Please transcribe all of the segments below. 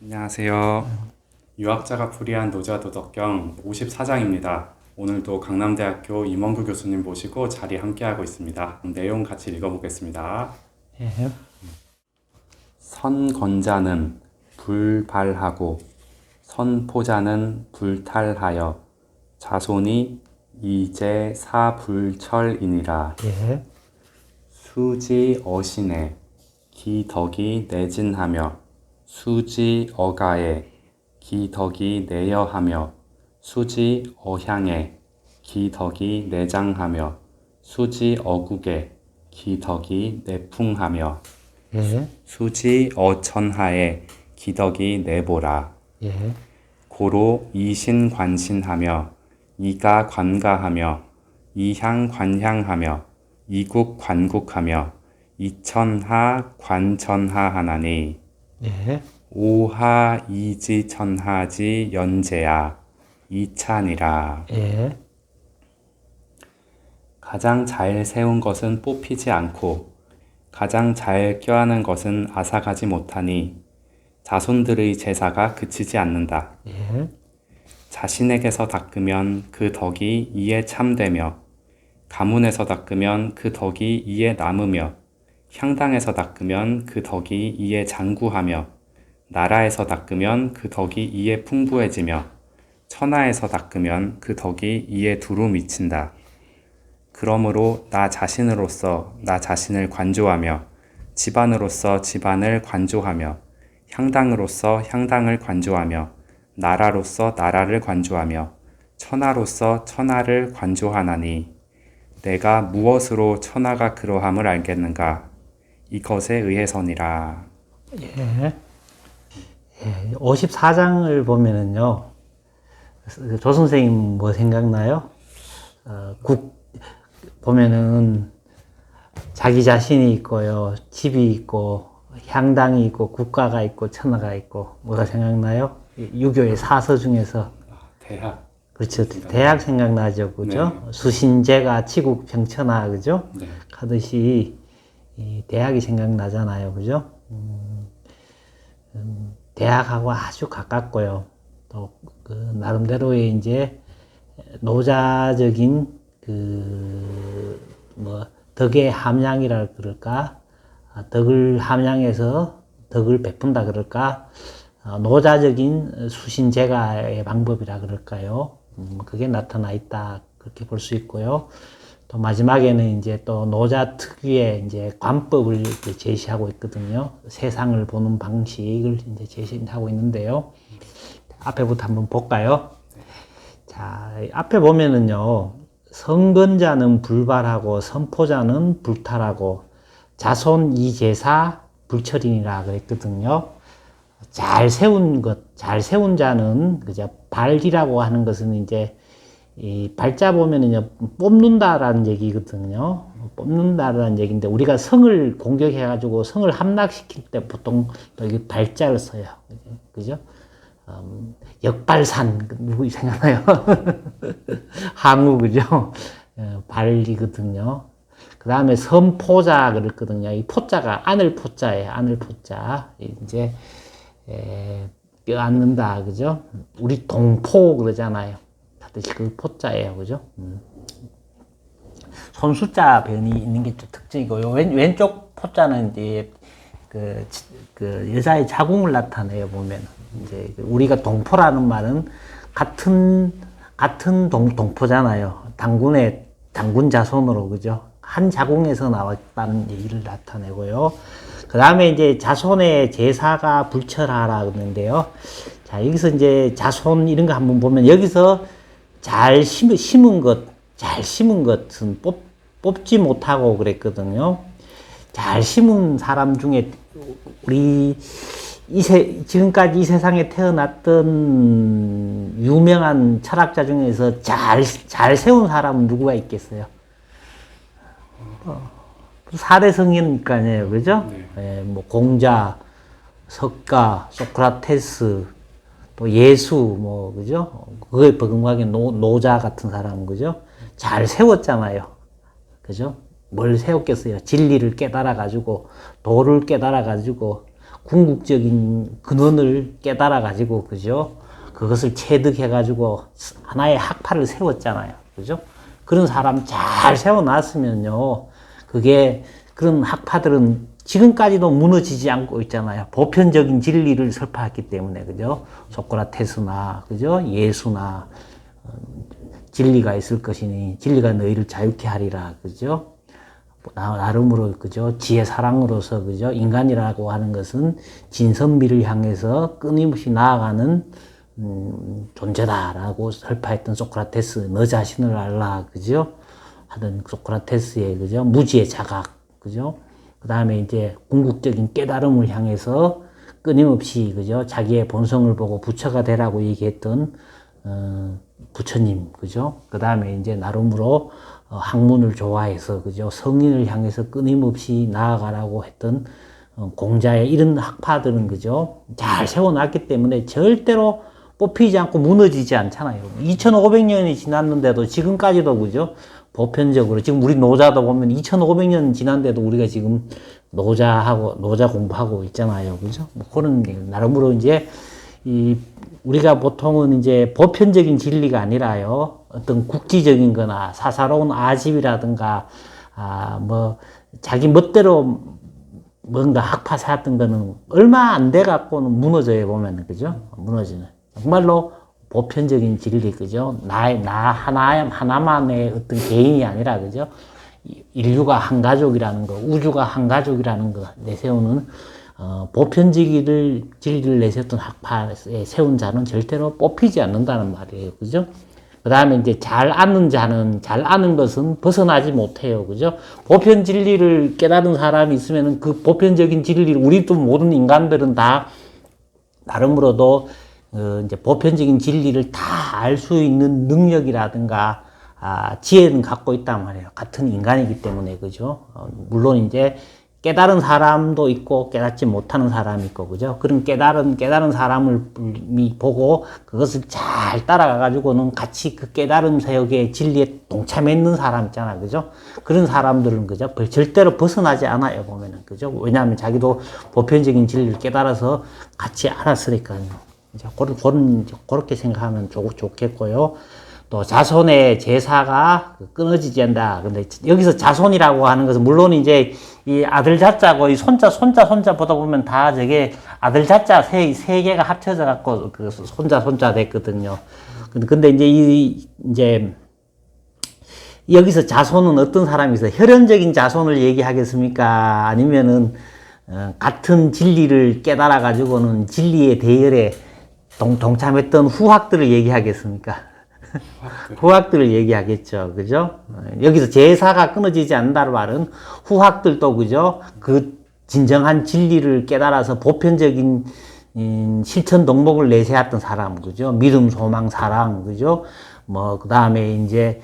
안녕하세요. 유학자가 풀이한 노자도덕경 54장입니다. 오늘도 강남대학교 임원구 교수님 모시고 자리 함께하고 있습니다. 내용 같이 읽어보겠습니다. 예. 선건자는 불발하고 선포자는 불탈하여 자손이 이제 사불철이니라. 예. 수지 어신에 기덕이 내진하며 수지 어가에 기덕이 내여하며 수지 어향에 기덕이 내장하며 수지 어국에 기덕이 내풍하며 예. 수지 어천하에 기덕이 내보라. 예. 고로 이신관신하며 이가 관가하며 이향관향하며 이국관국하며 이천하 관천하 하나니 예. 오하이지천하지 연재야 이찬이라. 예. 가장 잘 세운 것은 뽑히지 않고 가장 잘 껴안은 것은 앗아가지 못하니 자손들의 제사가 그치지 않는다. 예. 자신에게서 닦으면 그 덕이 이에 참되며 가문에서 닦으면 그 덕이 이에 남으며 향당에서 닦으면 그 덕이 이에 장구하며 나라에서 닦으면 그 덕이 이에 풍부해지며 천하에서 닦으면 그 덕이 이에 두루 미친다. 그러므로 나 자신으로서 나 자신을 관조하며 집안으로서 집안을 관조하며 향당으로서 향당을 관조하며 나라로서 나라를 관조하며 천하로서 천하를 관조하나니 내가 무엇으로 천하가 그러함을 알겠는가? 이것에 의해서니라. 예. 54장을 보면은요, 조 선생님 뭐 생각나요? 보면은 자기 자신이 있고요, 집이 있고, 향당이 있고, 국가가 있고, 천하가 있고, 뭐가 생각나요? 유교의 사서 중에서. 대학. 그렇죠. 대학 생각나죠. 그죠? 네. 수신제가 치국평천하, 그죠? 네. 하듯이, 이 대학이 생각나잖아요. 그죠? 대학하고 아주 가깝고요. 또, 나름대로의 이제, 노자적인, 덕의 함양이라 그럴까? 덕을 함양해서 덕을 베푼다 그럴까? 노자적인 수신제가의 방법이라 그럴까요? 그게 나타나 있다. 그렇게 볼 수 있고요. 또 마지막에는 이제 또 노자 특유의 이제 관법을 제시하고 있거든요. 세상을 보는 방식을 이제 제시하고 있는데요. 앞에부터 한번 볼까요? 자, 앞에 보면은요. 선건자는 불발하고 선포자는 불탈하고 자손 이제사 불철이니라 그랬거든요. 잘 세운 것, 잘 세운 자는 그죠? 발이라고 하는 것은 이제 이 발자 보면은요 뽑는다라는 얘기거든요. 뽑는다라는 얘기인데 우리가 성을 공격해가지고 성을 함락시킬 때 보통 여기 발자를 써요. 그죠? 역발산 누구 생각나요? 항우 그죠? 발이거든요. 그 다음에 선포자 그랬거든요. 이 포자가 아늘 포자예요. 아늘 포자. 이제 껴안는다 그죠? 우리 동포 그러잖아요. 다들 그 포자예요. 그죠? 손숫자 변이 있는 게 좀 특징이고요. 왼쪽 포자는 이제 그 여자의 자궁을 나타내요. 보면 이제 우리가 동포라는 말은 같은 동포잖아요. 당군 자손으로 그죠? 한 자궁에서 나왔다는 얘기를 나타내고요. 그 다음에 이제 자손의 제사가 불철하라 그러는데요. 자, 여기서 이제 자손 이런 거 한번 보면 여기서 잘 심은 것은 뽑지 못하고 그랬거든요. 잘 심은 사람 중에 우리 지금까지 이 세상에 태어났던 유명한 철학자 중에서 잘 세운 사람은 누구가 있겠어요? 사대성이니까요, 그죠? 네. 뭐 공자, 석가, 소크라테스, 또 예수, 뭐 그죠? 그거에 버금가게 노자 같은 사람, 그죠? 잘 세웠잖아요, 그죠? 뭘 세웠겠어요? 진리를 깨달아가지고, 도를 깨달아가지고, 궁극적인 근원을 깨달아 가지고, 그죠? 그것을 체득해 가지고 하나의 학파를 세웠잖아요. 그죠? 그런 사람 잘 세워놨으면요. 그게, 그런 학파들은 지금까지도 무너지지 않고 있잖아요. 보편적인 진리를 설파했기 때문에, 그죠? 소크라테스나, 그죠? 예수나, 진리가 있을 것이니, 진리가 너희를 자유케 하리라, 그죠? 나름으로, 그죠? 지혜 사랑으로서, 그죠? 인간이라고 하는 것은 진선미를 향해서 끊임없이 나아가는, 존재다라고 설파했던 소크라테스, 너 자신을 알라, 그죠? 하던 소크라테스의, 그죠? 무지의 자각, 그죠? 그 다음에 이제 궁극적인 깨달음을 향해서 끊임없이, 그죠? 자기의 본성을 보고 부처가 되라고 얘기했던, 부처님, 그죠? 그 다음에 이제 나름으로 학문을 좋아해서, 그죠? 성인을 향해서 끊임없이 나아가라고 했던 공자의 이런 학파들은, 그죠? 잘 세워놨기 때문에 절대로 뽑히지 않고 무너지지 않잖아요. 2500년이 지났는데도 지금까지도, 그죠? 보편적으로, 지금 우리 노자도 보면 2500년 지났는데도 우리가 지금 노자 공부하고 있잖아요. 그죠? 뭐 그런, 나름으로 이제, 우리가 보통은 이제 보편적인 진리가 아니라요. 어떤 국지적인 거나 사사로운 아집이라든가, 자기 멋대로 뭔가 학파 세웠던 거는 얼마 안 돼 갖고는 무너져요, 보면은. 그죠? 무너지는. 정말로 보편적인 진리, 그죠? 나 하나만의 어떤 개인이 아니라, 그죠? 인류가 한 가족이라는 거, 우주가 한 가족이라는 거 내세우는, 보편적인 진리를 내세웠던 학파에 세운 자는 절대로 뽑히지 않는다는 말이에요. 그죠? 그 다음에 이제 잘 아는 자는, 잘 아는 것은 벗어나지 못해요. 그죠? 보편 진리를 깨달은 사람이 있으면은 그 보편적인 진리를, 우리도 모든 인간들은 다 나름으로도 이제 보편적인 진리를 다 알 수 있는 능력이라든가, 지혜는 갖고 있단 말이에요. 같은 인간이기 때문에, 그죠? 물론 이제 깨달은 사람도 있고, 깨닫지 못하는 사람이 있고, 그죠? 그런 깨달은 사람을 보고, 그것을 잘 따라가가지고는 같이 그 깨달은 세역의 진리에 동참했는 사람 있잖아요. 그죠? 그런 사람들은, 그죠? 절대로 벗어나지 않아요, 보면은. 그죠? 왜냐하면 자기도 보편적인 진리를 깨달아서 같이 알았으니까요. 그렇게 생각하면 좋겠고요. 또 자손의 제사가 끊어지지 않는다. 근데 여기서 자손이라고 하는 것은 물론 이제 이 아들 자자고 이 손자 보다 보면 다 저게 아들 자자 세 개가 합쳐져 갖고 그 손자 됐거든요. 근데 이제 여기서 자손은 어떤 사람이 있어요? 혈연적인 자손을 얘기하겠습니까? 아니면은 같은 진리를 깨달아 가지고는 진리의 대열에 동참했던 후학들을 얘기하겠습니까? 후학들을 얘기하겠죠. 그죠? 여기서 제사가 끊어지지 않는다는 말은 후학들도, 그죠? 그 진정한 진리를 깨달아서 보편적인 실천 덕목을 내세웠던 사람, 그죠? 믿음, 소망, 사랑, 그죠? 그 다음에 이제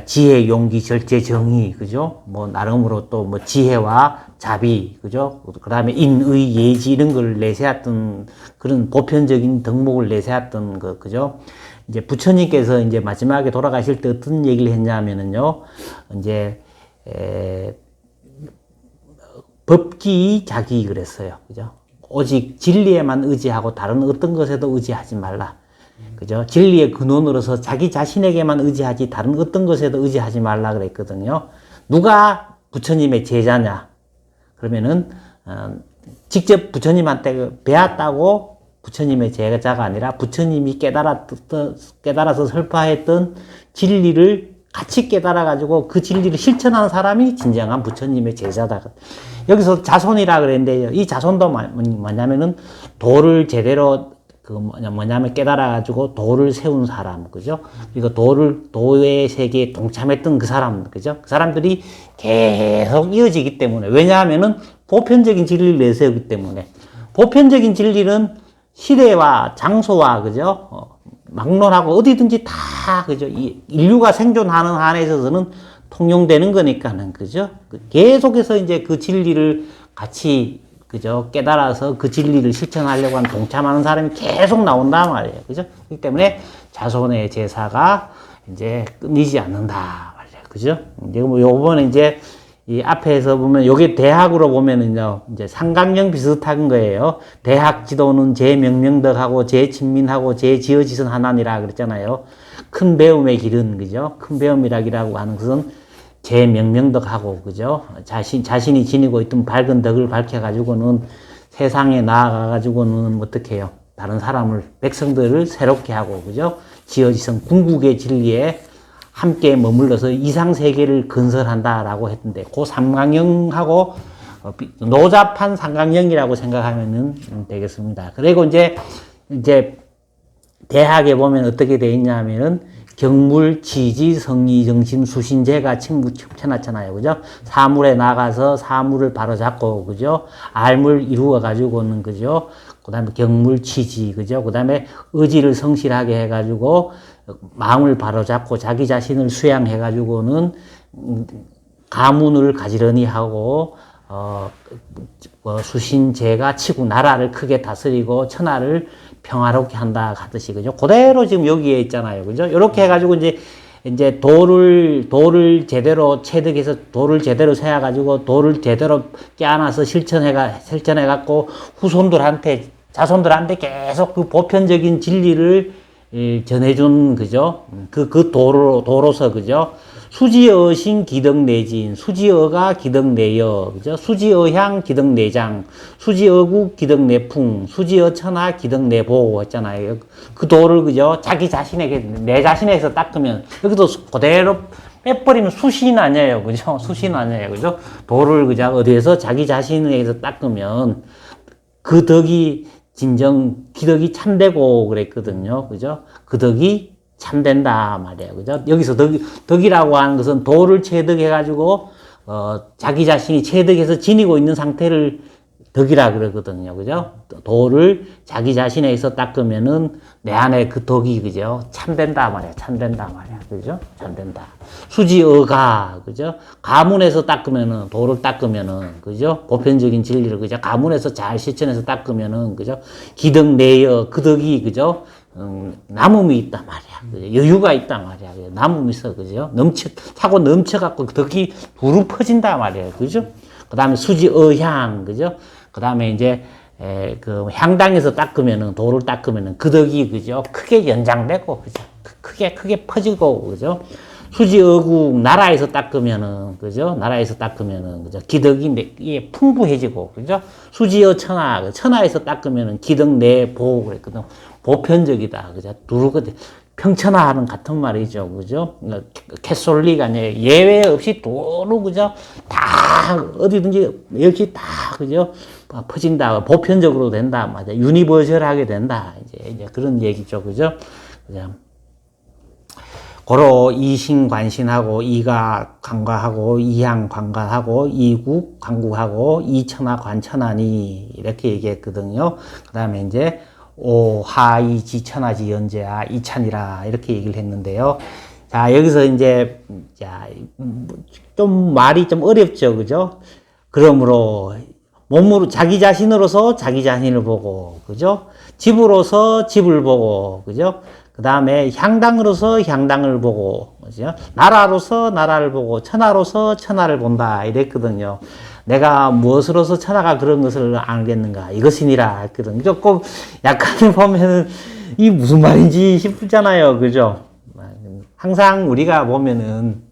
지혜, 용기, 절제, 정의, 그죠? 나름으로 또 지혜와 자비, 그죠? 그 다음에 인의, 예지, 이런 걸 내세웠던 그런 보편적인 덕목을 내세웠던 거, 그죠? 이제 부처님께서 이제 마지막에 돌아가실 때 어떤 얘기를 했냐면은요, 이제, 법기 자기 그랬어요. 그죠? 오직 진리에만 의지하고 다른 어떤 것에도 의지하지 말라. 그죠? 진리의 근원으로서 자기 자신에게만 의지하지 다른 어떤 것에도 의지하지 말라 그랬거든요. 누가 부처님의 제자냐? 그러면은 직접 부처님한테 배웠다고 부처님의 제자가 아니라 부처님이 깨달아서 설파했던 진리를 같이 깨달아가지고 그 진리를 실천하는 사람이 진정한 부처님의 제자다. 여기서 자손이라 그랬는데요. 이 자손도 뭐냐면은 도를 제대로 뭐냐면 깨달아가지고 도를 세운 사람, 그죠? 그리고 도의 세계에 동참했던 그 사람, 그죠? 그 사람들이 계속 이어지기 때문에. 왜냐하면은 보편적인 진리를 내세우기 때문에. 보편적인 진리는 시대와 장소와, 그죠? 막론하고 어디든지 다, 그죠? 인류가 생존하는 한에 있어서는 통용되는 거니까는, 그죠? 계속해서 이제 그 진리를 같이, 그죠? 깨달아서 그 진리를 실천하려고 하는 동참하는 사람이 계속 나온단 말이에요. 그죠? 그렇기 때문에 자손의 제사가 이제 끊이지 않는다 말이에요. 그죠? 이제 요번에 이제 이 앞에서 보면 요게 대학으로 보면은요 이제 삼강령 비슷한 거예요. 대학 지도는 제명명덕하고 제친민하고 제지어지선 하나니라 그랬잖아요. 큰 배움의 길은 그죠? 큰 배움이라고 하는 것은 제명명덕하고 그죠? 자신이 지니고 있던 밝은 덕을 밝혀가지고는 세상에 나아가가지고는 어떻게 해요? 다른 사람을 백성들을 새롭게 하고 그죠? 지어지선 궁극의 진리에 함께 머물러서 이상 세계를 건설한다라고 했는데 그 삼강령하고 노잡한 삼강령이라고 생각하면 되겠습니다. 그리고 이제 대학에 보면 어떻게 되어 있냐면은 경물, 지지, 성의, 정신, 수신제가 쳐놨잖아요. 그죠? 사물에 나가서 사물을 바로잡고, 그죠? 알물 이루어가지고는, 그죠? 그 다음에 경물, 지지, 그죠? 그 다음에 의지를 성실하게 해가지고, 마음을 바로잡고 자기 자신을 수양해가지고는, 가문을 가지런히 하고, 수신제가 치고 나라를 크게 다스리고 천하를 평화롭게 한다 하듯이 그죠? 그대로 지금 여기에 있잖아요. 그죠? 이렇게 해가지고 이제 도를 제대로 체득해서 도를 제대로 세워가지고 도를 제대로 깨안아서 실천해갖고 자손들한테 계속 그 보편적인 진리를 전해준 그죠? 그 도로서 그죠? 수지어신 기덕내진, 수지어가 기덕내여, 그죠? 수지어향 기덕내장, 수지어국 기덕내풍, 수지어천하 기덕내보 했잖아요. 그 도를 그죠? 자기 자신에게 내 자신에서 닦으면 여기도 그대로 빼버리면 수신 아니에요, 그죠? 수신 아니에요, 그죠? 도를 그죠? 어디에서 자기 자신에서 닦으면 그 덕이 기덕이 참되고 그랬거든요, 그죠? 그 덕이 참된다 말이에요. 그죠? 여기서 덕이라고 하는 것은 도를 체득해가지고, 자기 자신이 체득해서 지니고 있는 상태를 덕이라 그러거든요. 그죠? 도를 자기 자신에서 닦으면은 내 안에 그 덕이, 그죠? 참된다 말이야. 참된다 말이야. 그죠? 참된다. 수지어가, 그죠? 가문에서 닦으면은, 도를 닦으면은, 그죠? 보편적인 진리를, 그죠? 가문에서 잘 실천해서 닦으면은, 그죠? 기덕내여, 그 덕이, 그죠? 남음이 있단 말이야. 그죠? 여유가 있단 말이야. 남음이 있어. 그죠? 차고 넘쳐갖고 덕이 두루 퍼진단 말이에요. 그죠? 그 다음에 수지어향, 그죠? 그 다음에 이제, 그 향당에서 닦으면은, 도를 닦으면은 그 덕이, 그죠? 크게 연장되고, 그죠? 크게 퍼지고, 그죠? 수지어국, 나라에서 닦으면은, 그죠? 나라에서 닦으면은, 그죠? 기덕이 풍부해지고, 그죠? 수지어 천하, 천하에서 닦으면은 기덕 내보, 그랬거든. 보편적이다, 그죠? 두루거든. 평천하는 같은 말이죠, 그죠? 캐솔리가 아니에요. 예외 없이 도로, 그죠? 다, 어디든지, 역시 다, 그죠? 퍼진다, 보편적으로 된다, 맞아. 유니버셜하게 된다. 이제 그런 얘기죠, 그죠? 그죠? 고로 이신관신하고 이가 관과하고 이향 관과하고 이국 관국하고 이천하 관천하니 이렇게 얘기했거든요. 그 다음에 이제 오하이지 천하지 연재하 이찬이라 이렇게 얘기를 했는데요. 자 여기서 이제 좀 말이 좀 어렵죠, 그죠? 그러므로 몸으로 자기 자신으로서 자기 자신을 보고, 그죠? 집으로서 집을 보고, 그죠? 그 다음에 향당으로서 향당을 보고, 그죠? 나라로서 나라를 보고, 천하로서 천하를 본다. 이랬거든요. 내가 무엇으로서 천하가 그런 것을 알겠는가? 이것이니라 했거든요. 꼭 약간 보면은, 이 무슨 말인지 싶잖아요. 그죠? 항상 우리가 보면은,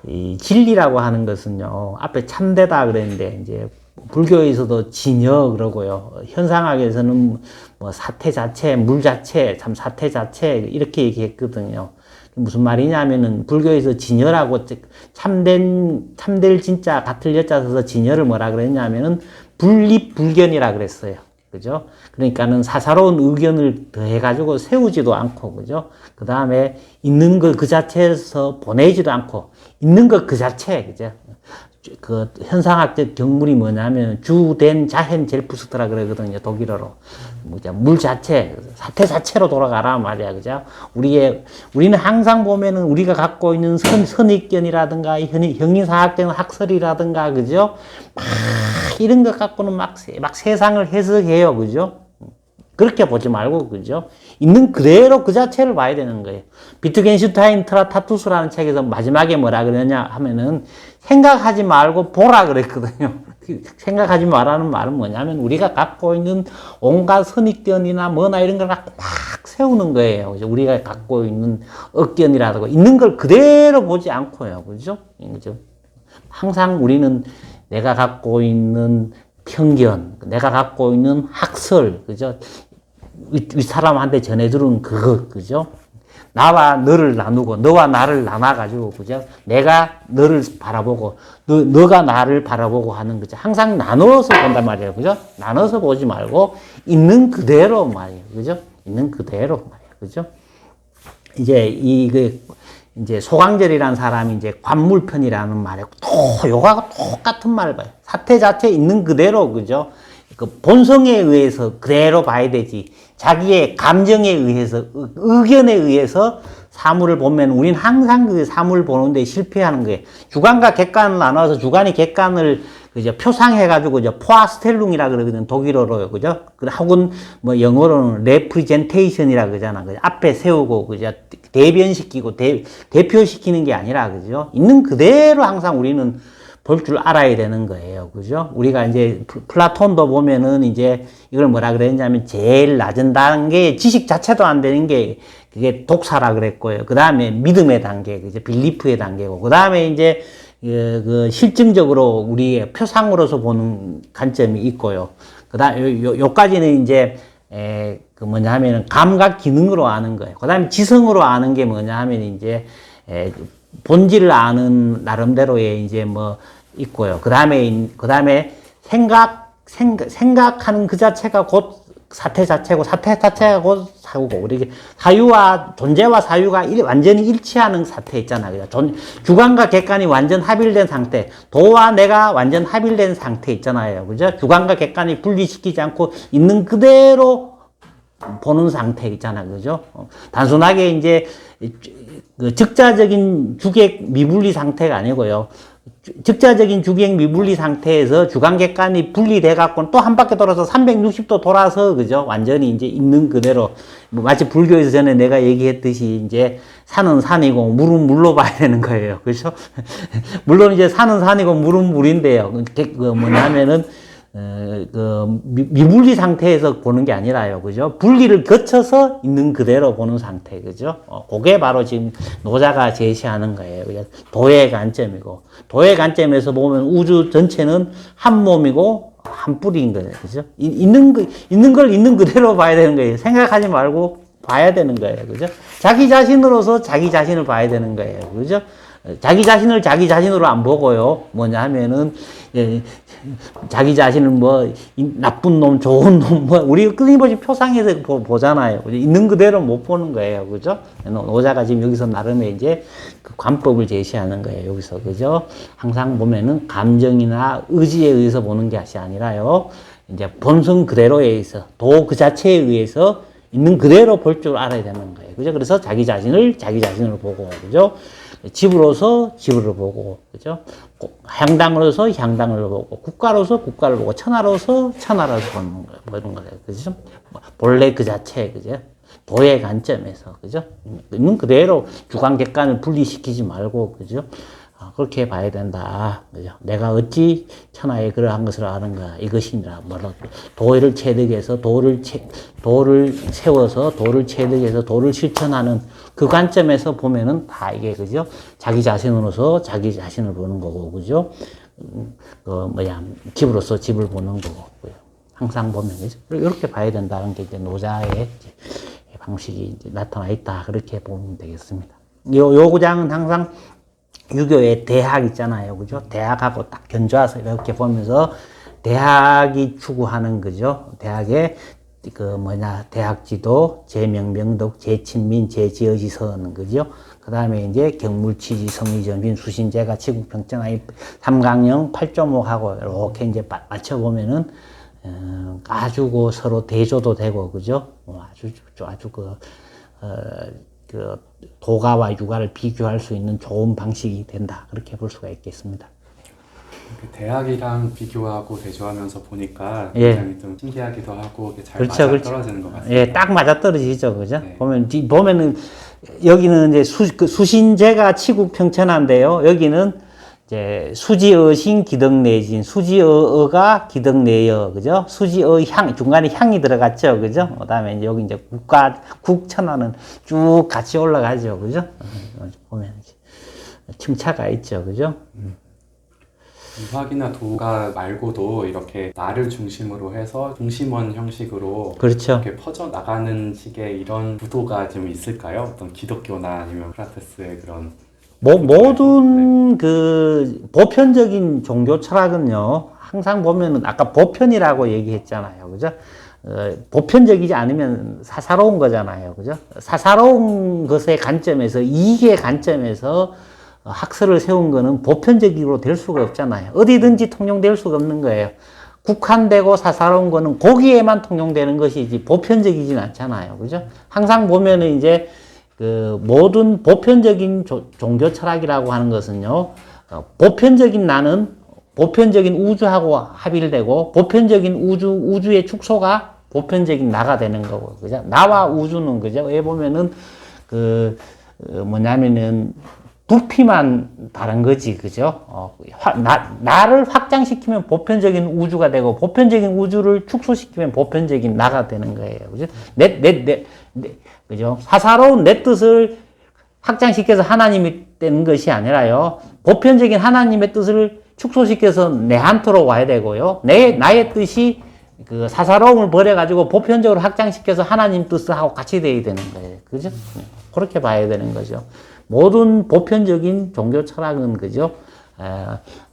이 진리라고 하는 것은요, 앞에 참되다 그랬는데, 이제, 불교에서도 진여 그러고요. 현상학에서는 뭐 사태 자체, 물 자체, 참 사태 자체 이렇게 얘기했거든요. 무슨 말이냐면은 불교에서 진여라고 참될 진짜 같을 여자 써서 진여를 뭐라 그랬냐면은 분립불견이라 그랬어요. 그죠? 그러니까는 사사로운 의견을 더해가지고 세우지도 않고, 그죠? 그 다음에 있는 것 그 자체에서 보내지도 않고, 있는 것 그 자체, 그죠? 그 현상학적 경물이 뭐냐면 주된 자hen 젤푸스트라 그러거든요, 독일어로. 물 자체, 사태 자체로 돌아가라 말이야, 그죠? 우리는 항상 보면은 우리가 갖고 있는 선입견이라든가 형이상학적인 학설이라든가, 그죠? 막 이런 것 갖고는 막 세상을 해석해요, 그죠? 그렇게 보지 말고, 그죠? 있는 그대로 그 자체를 봐야 되는 거예요. 비트겐슈타인 트라타투스라는 책에서 마지막에 뭐라 그러냐 하면은 생각하지 말고 보라 그랬거든요. 생각하지 말라는 말은 뭐냐면 우리가 갖고 있는 온갖 선입견이나 뭐나 이런 걸 갖고 막 세우는 거예요. 그죠? 우리가 갖고 있는 억견이라든가 있는 걸 그대로 보지 않고요. 그죠? 그죠? 항상 우리는 내가 갖고 있는 편견, 내가 갖고 있는 학설, 그죠? 윗 사람한테 전해들은 그것, 그죠? 나와 너를 나누고, 너와 나를 나눠가지고, 그죠? 내가 너를 바라보고, 너가 나를 바라보고 하는 거죠. 항상 나눠서 본단 말이에요. 그죠? 나눠서 보지 말고, 있는 그대로 말이에요. 그죠? 있는 그대로 말이에요. 그죠? 이제 소강절이라는 사람이 이제 관물편이라는 말에 또 요거하고 똑같은 말을 봐요. 사태 자체 있는 그대로, 그죠? 그 본성에 의해서 그대로 봐야 되지. 자기의 감정에 의해서, 의견에 의해서 사물을 보면 우린 항상 그 사물을 보는데 실패하는 거예요. 주관과 객관을 나눠서 주관이 객관을 그죠? 표상해가지고, 그죠? 포아스텔룽이라 그러거든, 독일어로요, 그죠? 혹은, 뭐, 영어로는 레프리젠테이션이라 그러잖아. 그죠? 앞에 세우고, 그죠? 대변시키고, 대표시키는 게 아니라, 그죠? 있는 그대로 항상 우리는 볼 줄 알아야 되는 거예요. 그죠? 우리가 이제, 플라톤도 보면은 이제, 이걸 뭐라 그랬냐면, 제일 낮은 단계의 지식 자체도 안 되는 게, 그게 독사라 그랬고요. 그 다음에 믿음의 단계, 그죠? 빌리프의 단계고, 그 다음에 이제, 실증적으로 우리의 표상으로서 보는 관점이 있고요. 그 다음, 요까지는 이제, 그 뭐냐 하면은 감각 기능으로 아는 거예요. 그 다음에 지성으로 아는 게 뭐냐 하면 이제, 본질을 아는 나름대로의 이제 뭐 있고요. 그 다음에 생각하는 그 자체가 곧 사태 자체고, 사태 자체가 곧 사고고, 우리 존재와 사유가 완전히 일치하는 사태 있잖아요. 주관과 객관이 완전 합일된 상태, 도와 내가 완전 합일된 상태 있잖아요. 그죠? 주관과 객관이 분리시키지 않고 있는 그대로 보는 상태 있잖아요. 그죠? 단순하게 이제, 그 즉자적인 주객 미분리 상태가 아니고요. 즉자적인 주객 미분리 상태에서 주관객관이 분리돼 갖고는 또 한 바퀴 돌아서 360도 돌아서, 그죠? 완전히 이제 있는 그대로. 마치 불교에서 전에 내가 얘기했듯이 이제 산은 산이고 물은 물로 봐야 되는 거예요. 그죠? 물론 이제 산은 산이고 물은 물인데요. 그 뭐냐면은, 미분리 상태에서 보는 게 아니라요. 그죠? 분리를 거쳐서 있는 그대로 보는 상태. 그죠? 그게 바로 지금 노자가 제시하는 거예요. 도의 관점이고. 도의 관점에서 보면 우주 전체는 한 몸이고, 한 뿌리인 거예요. 그죠? 있는 걸 있는 그대로 봐야 되는 거예요. 생각하지 말고 봐야 되는 거예요. 그죠? 자기 자신으로서 자기 자신을 봐야 되는 거예요. 그죠? 자기 자신을 자기 자신으로 안 보고요. 뭐냐 하면은, 자기 자신을 뭐, 나쁜 놈, 좋은 놈, 뭐, 우리 끊임없이 표상해서 보잖아요. 있는 그대로 못 보는 거예요. 그죠? 노자가 지금 여기서 나름의 이제 그 관법을 제시하는 거예요. 여기서. 그죠? 항상 보면은 감정이나 의지에 의해서 보는 것이 아니라요. 이제 본성 그대로에 의해서, 도 그 자체에 의해서 있는 그대로 볼 줄 알아야 되는 거예요. 그죠? 그래서 자기 자신을 보고, 그죠? 집으로서 집을 보고, 그죠? 향당으로서 향당을 보고, 국가로서 국가를 보고, 천하로서 천하를 보는 거예요. 그죠? 본래 그 자체, 그죠? 도의 관점에서, 그죠? 있는 그대로 주관 객관을 분리시키지 말고, 그죠? 그렇게 봐야 된다. 그죠? 내가 어찌 천하에 그러한 것을 아는가. 이것이니라. 도를 체득해서, 도를 세워서, 도를 체득해서, 도를 실천하는 그 관점에서 보면은 다 이게, 그죠? 자기 자신으로서 자기 자신을 보는 거고, 그죠? 집으로서 집을 보는 거고, 항상 보면, 그죠? 이렇게 봐야 된다는 게 이제 노자의 방식이 이제 나타나 있다. 그렇게 보면 되겠습니다. 요 구장은 항상 유교의 대학 있잖아요. 그죠? 대학하고 딱 견줘서 이렇게 보면서 대학이 추구하는 거죠. 대학의 대학 지도, 제명명독, 제친민, 제지어지선, 그죠? 그 다음에 이제 경물치지, 성의전빈, 수신제가, 지국평정하이, 삼강령, 팔조목하고 이렇게 이제 맞춰보면은, 아주 서로 대조도 되고, 그죠? 아주 도가와 유가를 비교할 수 있는 좋은 방식이 된다. 그렇게 볼 수가 있겠습니다. 그 대학이랑 비교하고 대조하면서 보니까 예. 굉장히 좀 신기하기도 하고 이게 잘 그렇죠, 맞아 그렇죠. 떨어지는 것 같습니다. 예, 딱 맞아 떨어지죠, 그죠? 네. 보면은 여기는 이제 수신제가 치국 평천한데요. 여기는 이제 수지어신 기덕내진, 수지어가 기덕내여, 그죠? 수지어 향 중간에 향이 들어갔죠, 그죠? 그다음에 이제 여기 이제 국천하는 쭉 같이 올라가죠, 그죠? 보면 이제 층차가 있죠, 그죠? 유학이나 도가 말고도 이렇게 나를 중심으로 해서 중심원 형식으로 그렇죠. 이렇게 퍼져 나가는 식의 이런 구도가 좀 있을까요? 어떤 기독교나 아니면 프라테스의 그런 모든 그 보편적인 종교 철학은요, 항상 보면은 아까 보편이라고 얘기했잖아요. 그죠? 보편적이지 않으면 사사로운 거잖아요. 그죠? 사사로운 것의 관점에서, 이익의 관점에서 학설을 세운 거는 보편적으로 될 수가 없잖아요. 어디든지 통용될 수가 없는 거예요. 국한되고 사사로운 거는 거기에만 통용되는 것이지 보편적이진 않잖아요. 그죠? 항상 보면은 이제 그 모든 보편적인 종교 철학이라고 하는 것은요, 보편적인 나는 보편적인 우주하고 합의를 되고, 보편적인 우주의 축소가 보편적인 나가 되는 거고, 그죠? 나와 우주는, 그죠? 왜 보면은, 뭐냐면은, 부피만 다른 거지, 그죠? 나를 확장시키면 보편적인 우주가 되고, 보편적인 우주를 축소시키면 보편적인 나가 되는 거예요, 그죠? 그죠? 사사로운 내 뜻을 확장시켜서 하나님이 되는 것이 아니라요, 보편적인 하나님의 뜻을 축소시켜서 내한테로 와야 되고요, 나의 뜻이 그 사사로움을 버려가지고 보편적으로 확장시켜서 하나님 뜻하고 같이 돼야 되는 거예요, 그죠? 그렇게 봐야 되는 거죠. 모든 보편적인 종교 철학은, 그죠?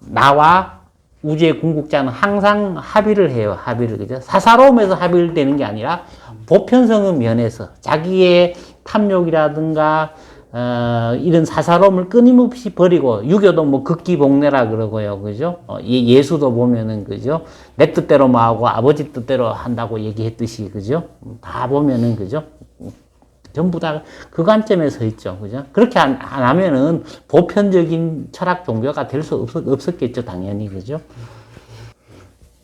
나와 우주의 궁극자는 항상 합의를 해요. 합의를, 그죠? 사사로움에서 합의를 되는 게 아니라 보편성의 면에서 자기의 탐욕이라든가 이런 사사로움을 끊임없이 버리고, 유교도 뭐 극기복례라 그러고요, 그죠? 예수도 보면은, 그죠? 내 뜻대로 하고 아버지 뜻대로 한다고 얘기했듯이, 그죠? 다 보면은, 그죠? 전부 다 그 관점에 서 있죠. 그죠? 그렇게 안 하면은 보편적인 철학 종교가 될 수 없었겠죠. 당연히. 그죠?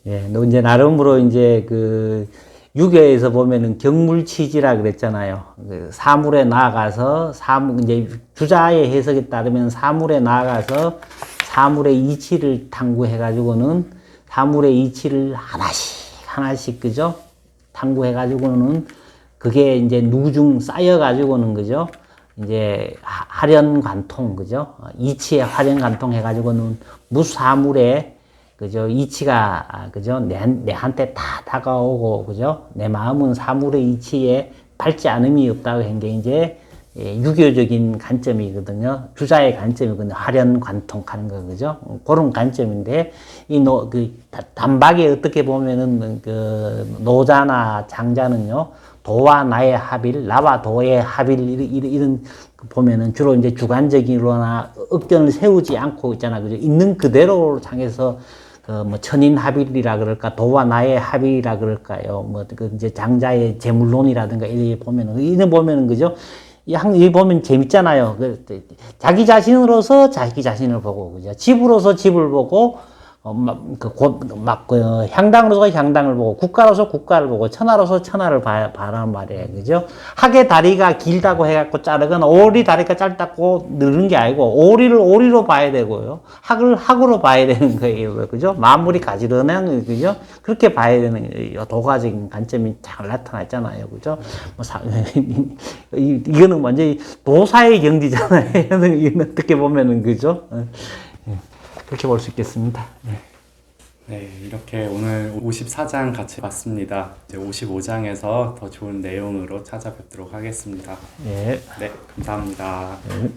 예, 이제 나름으로 이제 그 유교에서 보면은 경물치지라 그랬잖아요. 그 사물에 나아가서 이제 주자의 해석에 따르면 사물에 나아가서 사물의 이치를 탐구해 가지고는 사물의 이치를 하나씩 그죠? 탐구해 가지고는 그게 이제 누중 쌓여가지고는, 그죠? 이제 화련관통, 그죠? 이치에 화련관통 해가지고는 무사물에, 그죠? 이치가, 그죠? 내한테 다 다가오고, 그죠? 내 마음은 사물의 이치에 밟지 않음이 없다고 한 게 이제 유교적인 관점이거든요. 주자의 관점이거든요. 화련관통 하는 거, 그죠? 그런 관점인데, 단박에 어떻게 보면은, 노자나 장자는요, 도와 나의 합일, 나와 도의 합일, 이런 보면은 주로 이제 주관적이거나 의견을 세우지 않고 있잖아. 그죠? 있는 그대로 장에서 뭐 천인합일이라 그럴까, 도와 나의 합일이라 그럴까요? 이제 장자의 재물론이라든가 이런 보면은, 그죠? 이 보면 재밌잖아요. 자기 자신으로서 자기 자신을 보고, 그죠? 집으로서 집을 보고, 향당으로서 향당을 보고, 국가로서 국가를 보고, 천하로서 천하를 봐란 말이에요. 그죠? 학의 다리가 길다고 해갖고 자르거나, 오리 다리가 짧다고 늘는 게 아니고, 오리를 오리로 봐야 되고요. 학을 학으로 봐야 되는 거예요. 그죠? 만물이 가지런한, 그죠? 그렇게 봐야 되는 거예요. 도가적인 관점이 잘 나타났잖아요. 그죠? 이거는 완전히 도사의 경지잖아요. 이건 어떻게 보면은, 그죠? 그렇게 볼 수 있겠습니다. 네, 이렇게 오늘 54장 같이 봤습니다. 이제 55장에서 더 좋은 내용으로 찾아뵙도록 하겠습니다. 예. 네, 감사합니다. 네.